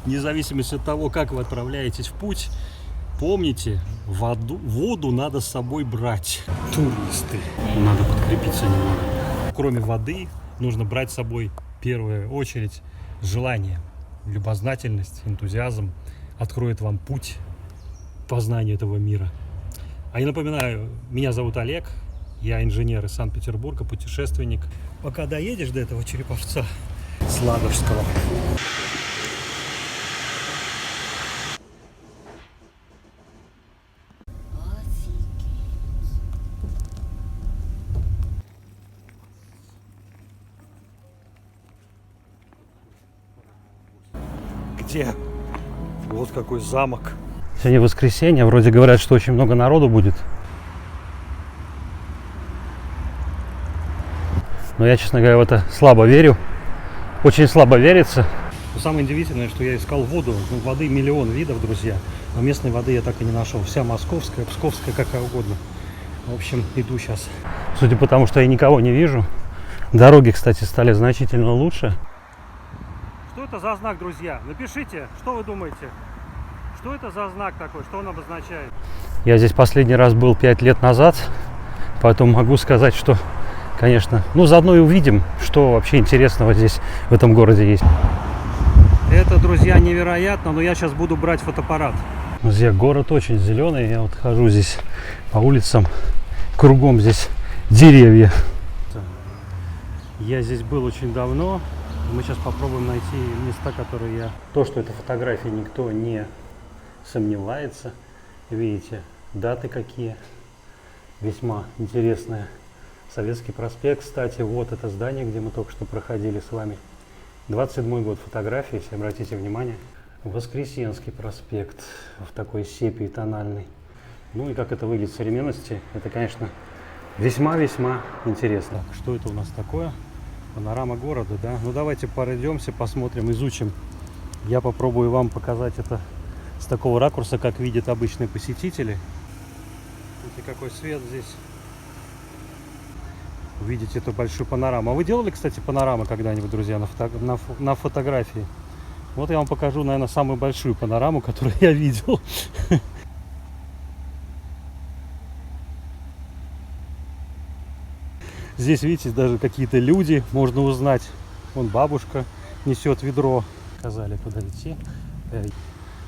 вне зависимости от того, как вы отправляетесь в путь, помните, воду надо с собой брать. Туристы. Надо подкрепиться немного. Кроме воды, нужно брать с собой в первую очередь желание, любознательность, энтузиазм. Откроет вам путь к познанию этого мира. А я напоминаю, меня зовут Олег, я инженер из Санкт-Петербурга, путешественник. Пока доедешь до этого Череповца с Ладожского. Где? Вот какой замок. Сегодня воскресенье, вроде говорят, что очень много народу будет. Но я, честно говоря, в это слабо верю. Очень слабо верится. Но самое удивительное, что я искал воду. Воды миллион видов, друзья. Но местной воды я так и не нашел. Вся московская, псковская, какая угодно. В общем, иду сейчас. Судя по тому, что я никого не вижу. Дороги, кстати, стали значительно лучше. Что это за знак, друзья? Напишите, что вы думаете. Что это за знак такой? Что он обозначает? Я здесь последний раз был 5 лет назад. Поэтому могу сказать, что, конечно, заодно и увидим, что вообще интересного здесь, в этом городе есть. Это, друзья, невероятно, но я сейчас буду брать фотоаппарат. Друзья, город очень зеленый. Я вот хожу здесь по улицам. Кругом здесь деревья. Я здесь был очень давно. Мы сейчас попробуем найти места, которые я... То, что это фотографии, никто не сомневается. Видите, даты какие. Весьма интересные. Советский проспект, кстати, вот это здание, где мы только что проходили с вами. 27-й год фотографии, если обратите внимание. Воскресенский проспект в такой сепии тональной. Ну и как это выглядит в современности, это, конечно, весьма-весьма интересно. Так, что это у нас такое? Панорама города, да? Ну давайте пройдемся, посмотрим, изучим. Я попробую вам показать это с такого ракурса, как видят обычные посетители. Смотрите, какой свет здесь. Увидите эту большую панораму. А вы делали, кстати, панорамы когда-нибудь, друзья, на фотографии? Вот я вам покажу, наверное, самую большую панораму, которую я видел. Здесь, видите, даже какие-то люди можно узнать. Вон бабушка несет ведро. Сказали, куда идти.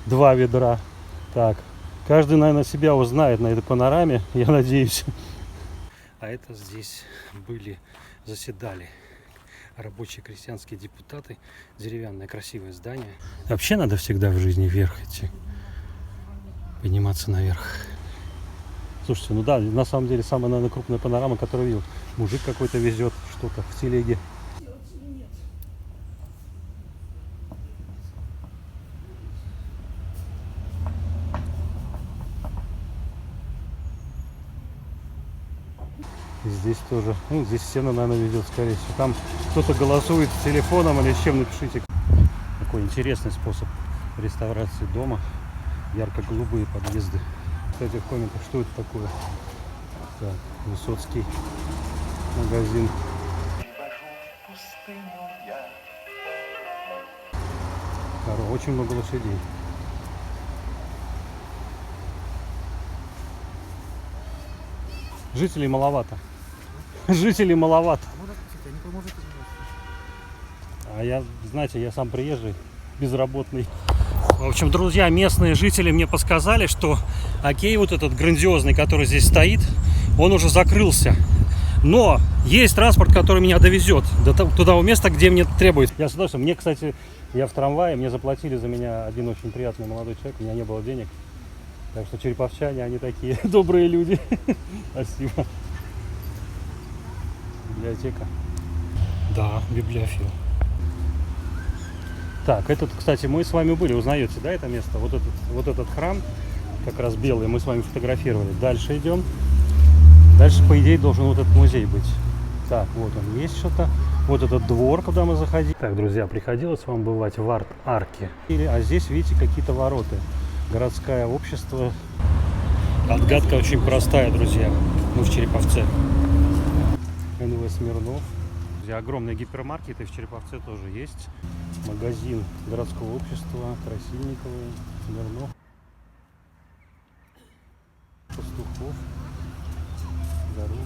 2 ведра. Так, каждый, наверное, себя узнает на этой панораме, я надеюсь. А это здесь заседали рабочие крестьянские депутаты. Деревянное красивое здание. Вообще надо всегда в жизни вверх идти. Подниматься наверх. Слушайте, ну да, на самом деле самая, наверное, крупная панорама, которую видел. Мужик какой-то везет что-то в телеге. И здесь тоже, здесь сено, наверное, ведет, скорее всего. Там кто-то голосует с телефоном или с чем, напишите. Такой интересный способ реставрации дома. Ярко-голубые подъезды. Кстати, в комментах, что это такое? Так, Высоцкий магазин. Очень много лошадей. Жителей маловато. Жителей маловато. А я, знаете, я сам приезжий, безработный. В общем, друзья, местные жители мне подсказали, что окей, вот этот грандиозный, который здесь стоит, он уже закрылся. Но есть транспорт, который меня довезет до того места, где мне требуется. Я с удовольствием. Мне, кстати, я в трамвае, мне заплатили за меня один очень приятный молодой человек, у меня не было денег. Так что череповчане, они такие добрые люди. Спасибо. Библиотека. Да, библиофил. Так, этот, кстати, мы с вами были, узнаете, да, это место? Вот этот храм, как раз белый, мы с вами фотографировали. Дальше идем. Дальше, по идее, должен вот этот музей быть. Так, вот он есть что-то. Вот этот двор, куда мы заходили. Так, друзья, приходилось вам бывать в арт-арке. А здесь, видите, какие-то ворота. Городское общество. Отгадка очень простая, друзья. Мы в Череповце. НВ Смирнов. друзья, огромные гипермаркеты, в Череповце тоже есть. Магазин городского общества, Красильниковый, Смирнов, Пастухов,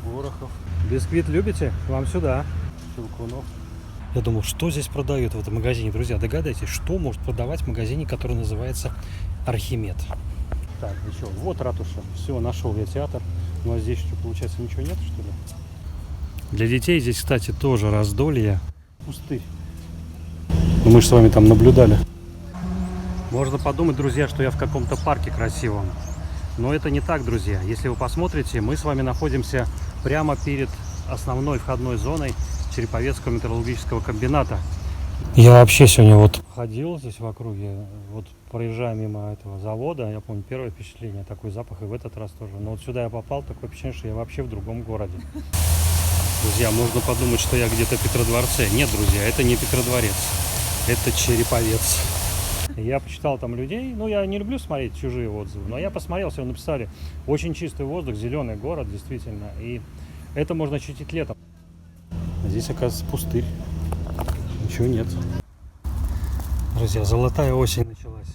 Горохов. Бисквит любите? Вам сюда. Щелкунов. Я думал, что здесь продают в этом магазине. Друзья, догадайтесь, что может продавать в магазине, который называется Архимед. Так, еще, вот ратуша. Все, нашел я театр. Ну а здесь что, получается, ничего нет, что ли? Для детей здесь, кстати, тоже раздолье. Пустырь. Ну, мы же с вами там наблюдали. Можно подумать, друзья, что я в каком-то парке красивом. Но это не так, друзья. Если вы посмотрите, мы с вами находимся прямо перед основной входной зоной Череповецкого металлургического комбината. Я вообще сегодня вот ходил здесь в округе, вот проезжая мимо этого завода, я помню, первое впечатление, такой запах, и в этот раз тоже. Но вот сюда я попал, такое впечатление, что я вообще в другом городе. Друзья, можно подумать, что я где-то в Петродворце. Нет, друзья, это не Петродворец, это Череповец. Я почитал там людей, ну я не люблю смотреть чужие отзывы, но я посмотрел, все написали, очень чистый воздух, зеленый город, действительно, и это можно ощутить летом. Здесь, оказывается, пустырь, ничего нет. Друзья, золотая осень началась.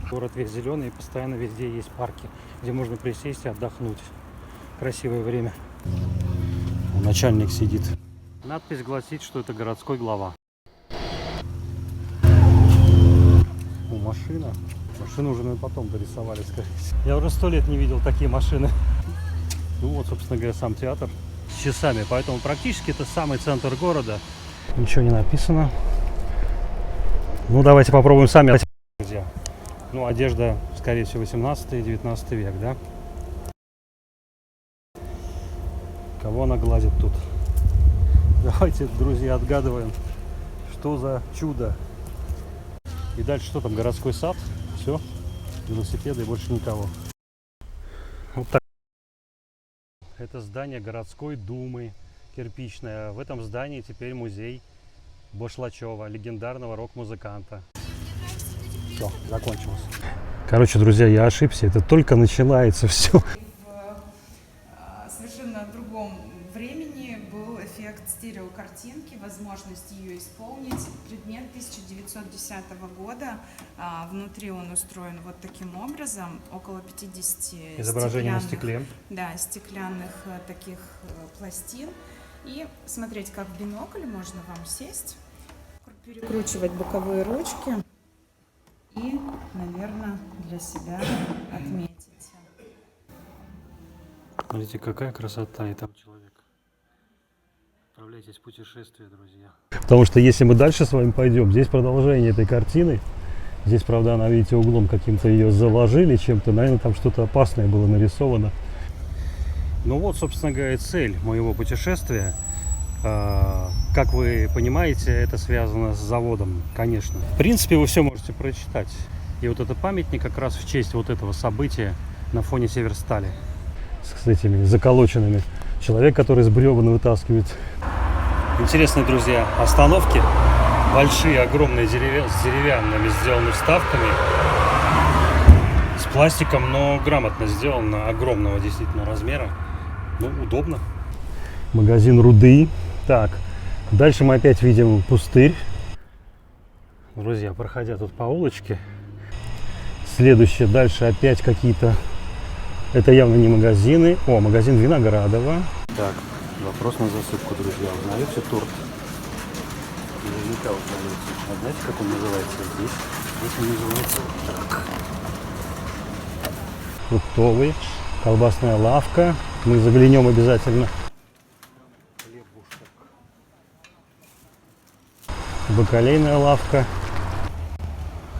Город весь зеленый, и постоянно везде есть парки, где можно присесть и отдохнуть. Красивое время. Начальник сидит. Надпись гласит, что это городской глава. О, машина. Машину уже, наверное, потом дорисовали, скорее всего. Я уже 100 лет не видел такие машины. Ну вот, собственно говоря, сам театр с часами. Поэтому практически это самый центр города. Ничего не написано. Ну, давайте попробуем сами. Друзья. Ну, одежда, скорее всего, 18-19 век, да? Кого она гладит тут? Давайте, друзья, отгадываем, что за чудо. И дальше что там, городской сад? Все, велосипеды и больше никого. Вот так. Это здание городской думы, кирпичное. В этом здании теперь музей Башлачева, легендарного рок-музыканта. Все, закончилось. Короче, друзья, я ошибся. Это только начинается все. В совершенно другом времени был эффект стереокартинки, возможность ее исполнить. Предмет 1910 года. Внутри он устроен вот таким образом. Около 50 изображение на стекле. Да, стеклянных таких пластин. И смотреть, как в бинокль, можно вам сесть, перекручивать боковые ручки и, наверное, для себя отметить. Смотрите, какая красота, и там человек. Отправляйтесь в путешествие, друзья. Потому что если мы дальше с вами пойдем, здесь продолжение этой картины. Здесь, правда, она, видите, углом каким-то ее заложили чем-то. Наверное, там что-то опасное было нарисовано. Ну вот, собственно говоря, цель моего путешествия. Как вы понимаете, это связано с заводом, конечно. В принципе, вы все можете прочитать. И вот этот памятник как раз в честь вот этого события на фоне Северстали. С этими заколоченными. Человек, который с бревен вытаскивает. Интересные, друзья, остановки. Большие, огромные, с деревянными сделаны вставками. С пластиком, но грамотно сделано. Огромного действительно размера. Ну, удобно. Магазин Руды. Так, дальше мы опять видим пустырь. Друзья, проходя тут по улочке. Следующее, дальше опять какие-то... Это явно не магазины. О, магазин Виноградова. Так, вопрос на засыпку, друзья. Узнаете торт? Наверняка узнаете. А знаете, как он называется здесь? Здесь он называется так. Фруктовый. Колбасная лавка. Мы заглянем обязательно. Бакалейная лавка.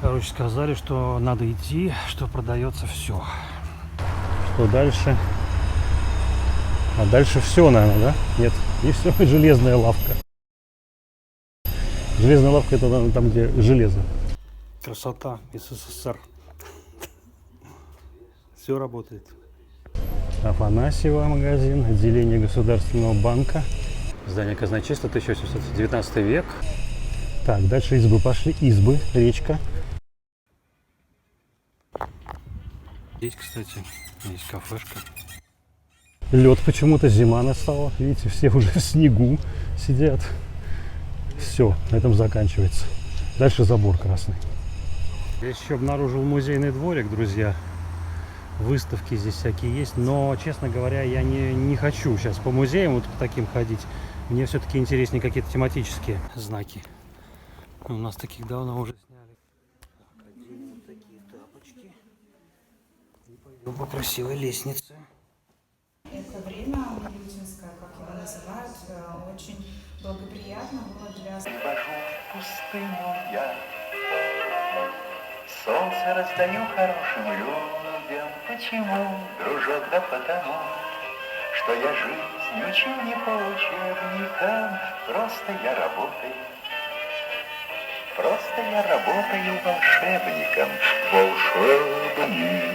Короче, сказали, что надо идти, что продается все. Что дальше? А дальше все, наверное, да? Нет, не все, железная лавка. Железная лавка — это, наверное, там, где железо. Красота СССР. Все работает. Афанасьева магазин, отделение Государственного банка. Здание казначейства, 1819 век. Так, дальше избы пошли. Избы, речка. Здесь, кстати, есть кафешка. Лед почему-то, зима настала. Видите, все уже в снегу сидят. Все, на этом заканчивается. Дальше забор красный. Я еще обнаружил музейный дворик, друзья. Выставки здесь всякие есть. Но, честно говоря, я не хочу сейчас по музеям вот по таким ходить. Мне все-таки интереснее какие-то тематические знаки. У нас таких давно уже сняли. Так, оденем вот такие тапочки. И пойдем по красивой лестнице. Это время Милютинское, как его называют, очень благоприятно было для... Вожу в пустыню я, солнце раздаю хорошим людям. Почему, дружок, да потому, что я жизнь учу не по учебникам, просто я работаю волшебником, волшебником.